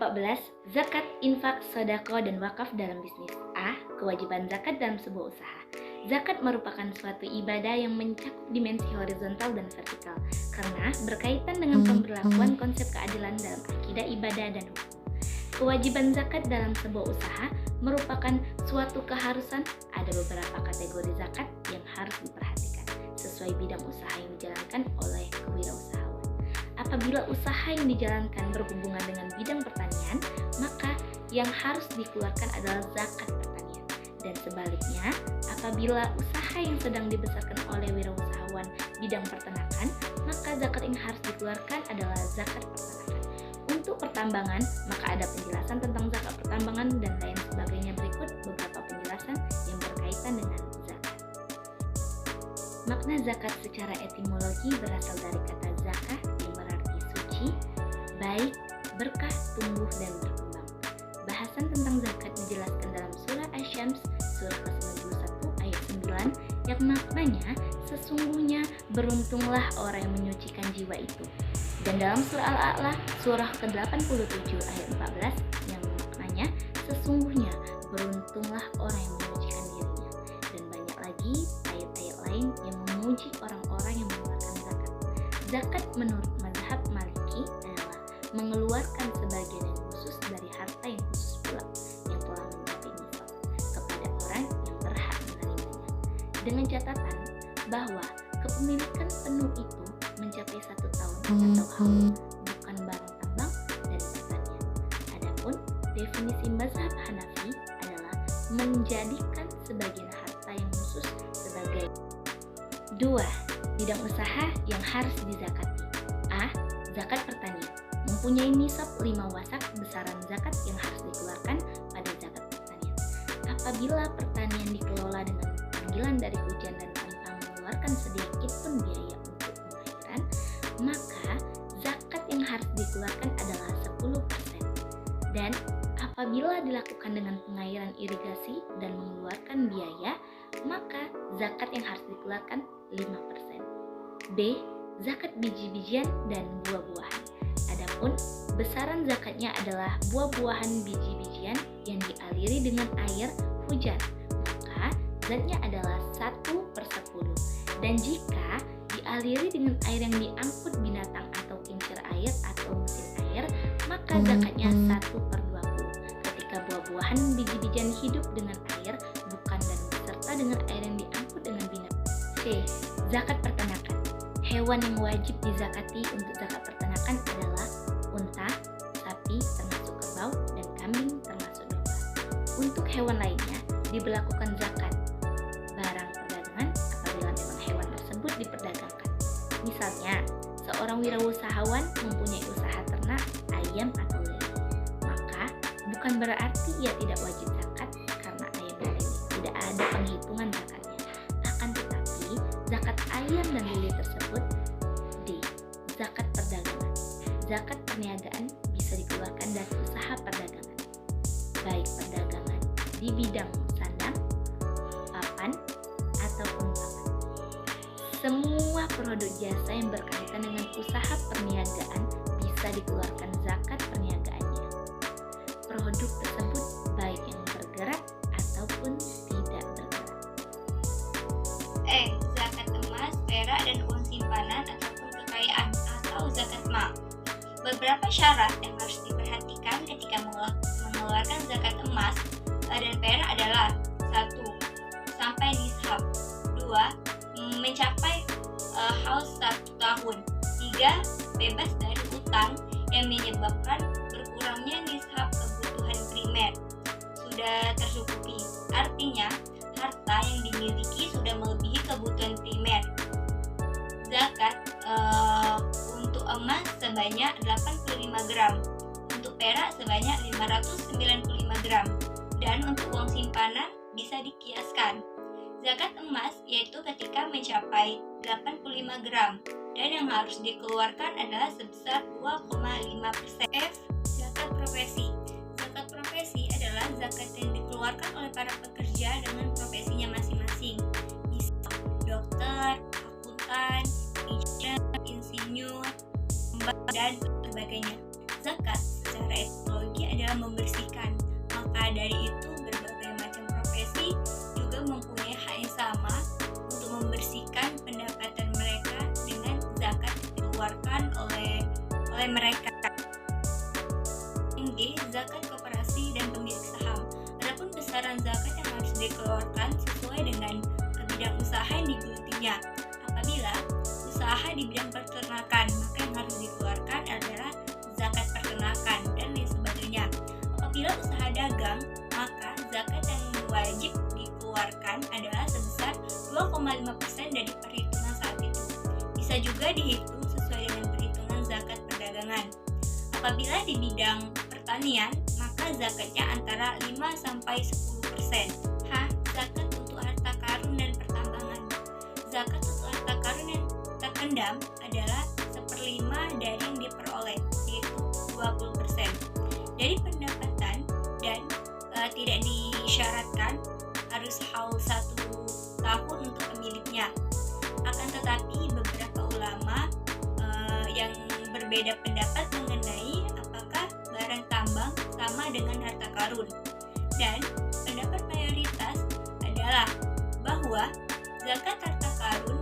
14. Zakat, infak, sedekah, dan wakaf dalam bisnis. A. Kewajiban zakat dalam sebuah usaha. Zakat merupakan suatu ibadah yang mencakup dimensi horizontal dan vertikal karena berkaitan dengan pemberlakuan konsep keadilan dalam akidah, ibadah, dan hukum. Kewajiban zakat dalam sebuah usaha merupakan suatu keharusan. Ada beberapa kategori zakat yang harus diperhatikan sesuai bidang usaha yang dijalankan oleh kewirausahaan. Apabila usaha yang dijalankan berhubungan dengan bidang pertanian, maka yang harus dikeluarkan adalah zakat pertanian. Dan sebaliknya, apabila usaha yang sedang dibesarkan oleh wirausahawan bidang peternakan, maka zakat yang harus dikeluarkan adalah zakat peternakan. Untuk pertambangan, maka ada penjelasan tentang zakat pertambangan dan lain sebagainya. Berikut beberapa penjelasan yang berkaitan dengan zakat. Makna zakat secara etimologi berasal dari kata zakah yang berarti suci, baik, berkah, tumbuh, dan berkembang. Bahasan tentang zakat dijelaskan dalam surah Asy-Syams, surah ke-91 ayat 9, yang maknanya sesungguhnya beruntunglah orang yang menyucikan jiwa itu. Dan dalam surah Al-A'la, surah ke-87 ayat 14, yang maknanya sesungguhnya beruntunglah orang yang menyucikan dirinya. Dan banyak lagi ayat-ayat lain yang memuji orang-orang yang mengeluarkan zakat. Zakat menurut mazhab Maliki adalah mengeluarkan sebagian yang khusus dari harta yang khusus pula yang telah mencapai nisab kepada orang yang berhak menerimanya, dengan catatan bahwa kepemilikan penuh itu mencapai 1 tahun atau haul, bukan barang tambang dari pertanian. Adapun definisi mazhab Hanafi adalah menjadikan sebagian harta yang khusus sebagai 2. Bidang usaha yang harus dizakati. A. Zakat pertanian. Mempunyai nisab 5 wasak besaran zakat yang harus dikeluarkan pada zakat pertanian. Apabila pertanian dikelola dengan panggilan dari hujan dan tanpa mengeluarkan sedikit pun biaya untuk pengairan, maka zakat yang harus dikeluarkan adalah 10%. Dan apabila dilakukan dengan pengairan irigasi dan mengeluarkan biaya, maka zakat yang harus dikeluarkan 5%. B. Zakat biji-bijian dan buah-buahan. Adapun besaran zakatnya adalah buah-buahan biji-bijian yang dialiri dengan air hujan, maka zakatnya adalah 1/10. Dan jika dialiri dengan air yang diangkut binatang atau kincir air atau mesin air, maka zakatnya 1/20. Ketika buah-buahan biji-bijian hidup dengan air bukan dan beserta dengan air yang diangkut dengan binatang. C. Zakat peternakan. Hewan yang wajib dizakati untuk zakat peternakan adalah unta, sapi termasuk kerbau, dan kambing termasuk domba. Untuk hewan lainnya diberlakukan zakat barang perdagangan apabila memang hewan tersebut diperdagangkan. Misalnya, seorang wirausahawan mempunyai usaha ternak ayam atau lele, maka bukan berarti ia tidak wajib zakat karena ayam dan lele tidak ada penghitungan zakatnya. Akan tetapi zakat ayam dan lele tersebut. D. Zakat perdagangan. Zakat perniagaan bisa dikeluarkan dari usaha perdagangan, baik perdagangan di bidang sandang, papan, ataupun pangan. Semua produk jasa yang berkaitan dengan usaha perniagaan bisa dikeluarkan zakat perniagaannya. Produk tersebut baik yang bergerak ataupun tidak bergerak. E. Zakat emas, perak, dan uang simpanan ataupun kekayaan atau zakat mal. Beberapa syarat yang harus diperhatikan ketika mengeluarkan zakat emas dan perak adalah 1. Sampai nishab. 2. Mencapai haul 1 tahun. 3. Bebas dari utang yang menyebabkan berkurangnya nishab kebutuhan primer sudah tercukupi. Artinya, harta yang dimiliki sudah melebihi kebutuhan primer. Zakat untuk emas sebanyak 85 gram, untuk perak sebanyak 595 gram, dan untuk uang simpanan bisa dikiaskan. Zakat emas yaitu ketika mencapai 85 gram, dan yang harus dikeluarkan adalah sebesar 2,5%. F. Zakat profesi. Zakat profesi adalah zakat yang dikeluarkan oleh para pekerja dengan profesinya masing-masing, misal dokter, akuntan, insinyur, dan sebagainya. Zakat secara ekologi adalah membersihkan. Maka dari itu berbagai macam profesi juga mempunyai hak yang sama untuk membersihkan pendapatan mereka dengan zakat dikeluarkan oleh mereka. Yang G, zakat koperasi dan pemilik saham. Adapun besaran zakat yang harus dikeluarkan sesuai dengan bidang usaha yang digelutinya. Apabila usaha di bidang peternakan, maka yang harus dikeluarkan adalah zakat peternakan dan lain sebagainya. Apabila usaha dagang, maka zakat yang wajib dikeluarkan adalah sebesar 2,5% dari perhitungan saat itu. Bisa juga dihitung sesuai dengan perhitungan zakat perdagangan. Apabila di bidang pertanian, maka zakatnya antara 5-10%. H. Zakat untuk harta karun dan pertambangan. Zakat untuk harta karun yang terpendam adalah 1/5 dari yang diperoleh, yaitu 20% dari pendapatan dan tidak disyaratkan harus haul 1 tahun untuk pemiliknya. Akan tetapi beberapa ulama yang berbeda pendapat mengenai apakah barang tambang sama dengan harta karun, dan pendapat mayoritas adalah bahwa zakat harta karun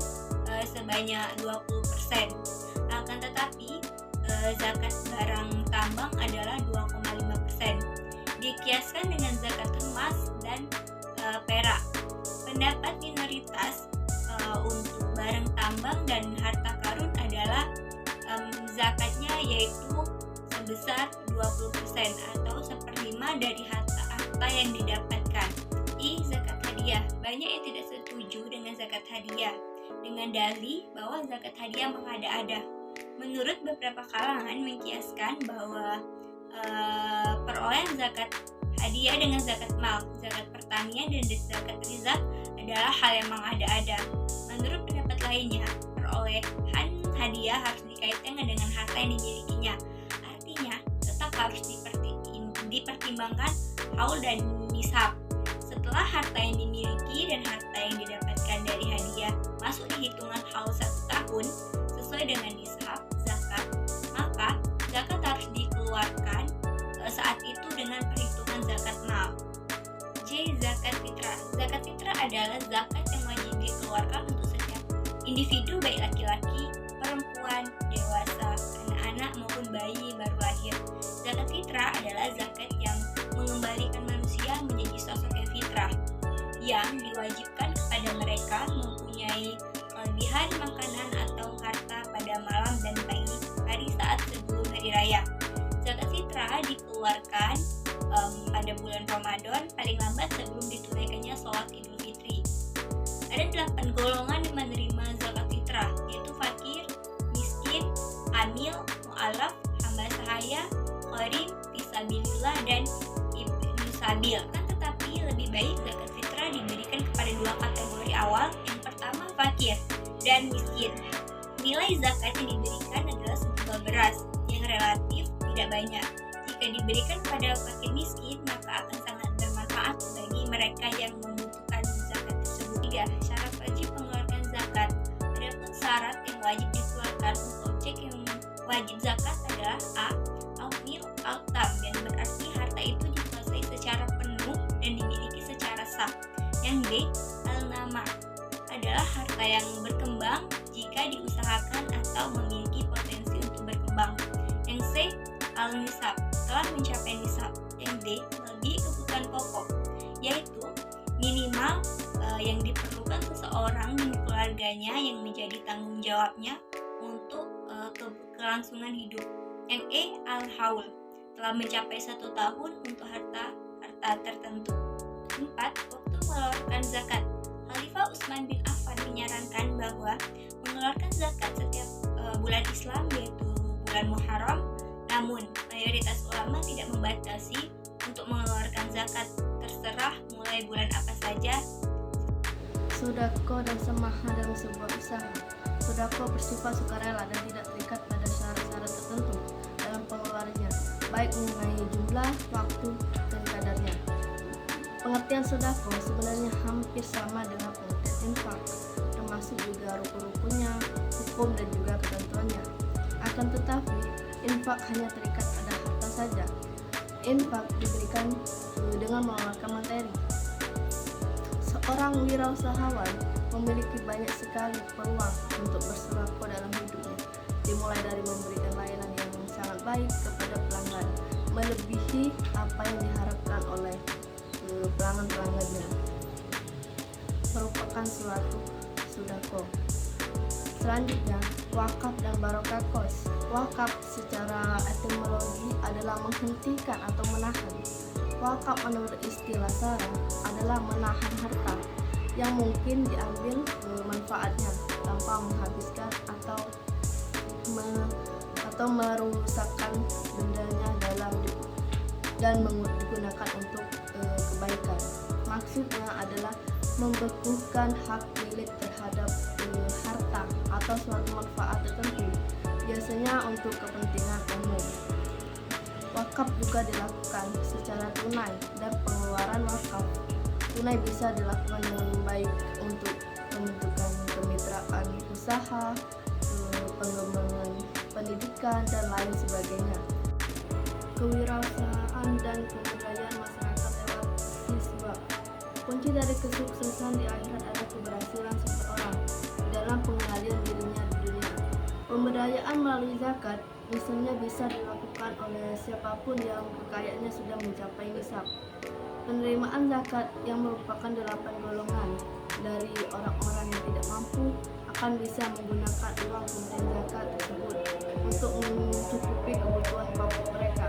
sebanyak 20%. Akan tetapi zakat barang tambang adalah 2,5%. Dikiaskan dengan zakat emas dan perak. Pendapat minoritas untuk barang tambang dan harta karun adalah zakatnya yaitu sebesar 20% atau 1/5 dari harta yang didapatkan. I. Zakat hadiah. Banyak yang tidak setuju dengan zakat hadiah dengan dalih bahwa zakat hadiah mengada-ada. Menurut beberapa kalangan mengkiaskan bahwa perolehan zakat hadiah dengan zakat mal, zakat pertanian dan zakat rizak adalah hal yang mengada-ada. Menurut pendapat lainnya, perolehan hadiah harus dikaitkan dengan harta yang dimilikinya. Artinya, tetap harus dipertimbangkan haul dan nishab. Setelah harta yang dimiliki dan harta yang didapatkan dari hadiah masuk di hitungan haul 1 tahun sesuai dengan nishab zakat, maka zakat harus dikeluarkan saat itu dengan perhitungan zakat mal. J. Zakat fitrah. Zakat fitrah adalah zakat yang wajib dikeluarkan untuk setiap individu, baik laki-laki, perempuan, dewasa, anak-anak maupun bayi baru lahir. Zakat fitrah adalah zakat yang mengembalikan manusia menjadi sosok yang fitrah, yang diwajibkan kepada mereka mempunyai kelebihan makanan atau harta pada malam dan pagi hari saat sebelum hari raya. Zakat fitrah dikeluarkan pada bulan Ramadan paling lambat sebelum ditunaikannya sholat Idul Fitri. Ada 8 golongan yang menerima zakat fitrah, yaitu fakir, miskin, amil, mu'alaf, hamba sahaya, qarim, fisabilillah, dan ibnu sabil. Tetapi lebih baik zakat fitrah diberikan kepada 2 kategori awal. Yang pertama fakir dan miskin. Nilai zakat yang diberikan adalah sebuah beras yang relatif tidak banyak. Jika diberikan pada fakir miskin, maka akan sangat bermanfaat bagi mereka yang membutuhkan zakat tersebut. 3. Syarat wajib mengeluarkan zakat. Adapun syarat yang wajib dikeluarkan untuk objek yang wajib zakat adalah A. Al-nil al-tam, dan berarti harta itu dikuasai secara penuh dan dimiliki secara sah. Yang B. Al-nama, adalah harta yang berkembang jika diusahakan atau memiliki potensi untuk berkembang. Yang C. Al-nisab, telah mencapai nisab. Yang D. Melebihi kebutuhan pokok, yaitu minimal yang diperlukan seseorang dan keluarganya yang menjadi tanggung jawabnya untuk kelangsungan hidup. Yang E. Al-haul, telah mencapai 1 tahun untuk harta tertentu. 4. Waktu mengeluarkan zakat. Khalifah Utsman bin Affan menyarankan bahwa mengeluarkan zakat setiap bulan Islam, yaitu bulan Muharram. Namun, mayoritas ulama tidak membatasi untuk mengeluarkan zakat, terserah mulai bulan apa saja. Sodako dan semaha dalam sebuah usaha. Sodako bersifat sukarela dan tidak terikat pada syarat-syarat tertentu dalam pengeluarannya, baik mengenai jumlah, waktu, dan kadarnya. Pengertian sodako sebenarnya hampir sama dengan pengertian infak, termasuk juga rukun-rukunnya, hukum, dan juga ketentuannya. Akan tetapi, infak hanya terikat pada harta saja. Infak diberikan dengan mengeluarkan materi. Seorang wirausahawan memiliki banyak sekali peluang untuk bersedekah dalam hidupnya, dimulai dari memberikan layanan yang sangat baik kepada pelanggan, melebihi apa yang diharapkan oleh pelanggan-pelanggannya, merupakan suatu sedekah. Selanjutnya, wakaf dan barokah kos. Wakaf secara etimologi adalah menghentikan atau menahan. Wakaf menurut istilah sara adalah menahan harta yang mungkin diambil manfaatnya tanpa menghabiskan atau merusakkan bendanya dan digunakan untuk kebaikan. Maksudnya adalah membekukan hak milik terhadap harta atau suatu manfaat tertentu, biasanya untuk kepentingan umum. Wakaf juga dilakukan secara tunai, dan pengeluaran wakaf tunai bisa dilakukan dengan baik untuk pembentukan kemitraan usaha, pengembangan pendidikan, dan lain sebagainya. Kewirausahaan dan kebudayaan masyarakat lewat siswa. Kunci dari kesuksesan di akhirat adalah keberhasilan seseorang dalam pengendalian dirinya di dunia. Pemberdayaan melalui zakat misalnya bisa dilakukan oleh siapapun yang kekayaannya sudah mencapai nisab. Penerimaan zakat yang merupakan 8 golongan dari orang-orang yang tidak mampu akan bisa menggunakan uang pemberian zakat tersebut untuk mencukupi kebutuhan pokok mereka.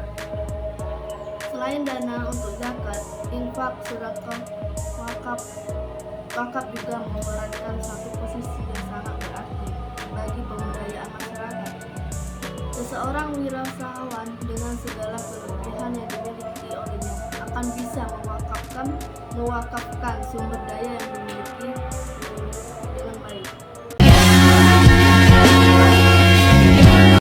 Selain dana untuk zakat, infak, sedekah, wakaf juga memerankan satu posisi yang sangat berarti bagi pemberdayaan masyarakat. Seseorang wirausahawan dengan segala kelebihan yang dimiliki olehnya akan bisa mewakafkan sumber daya yang dimiliki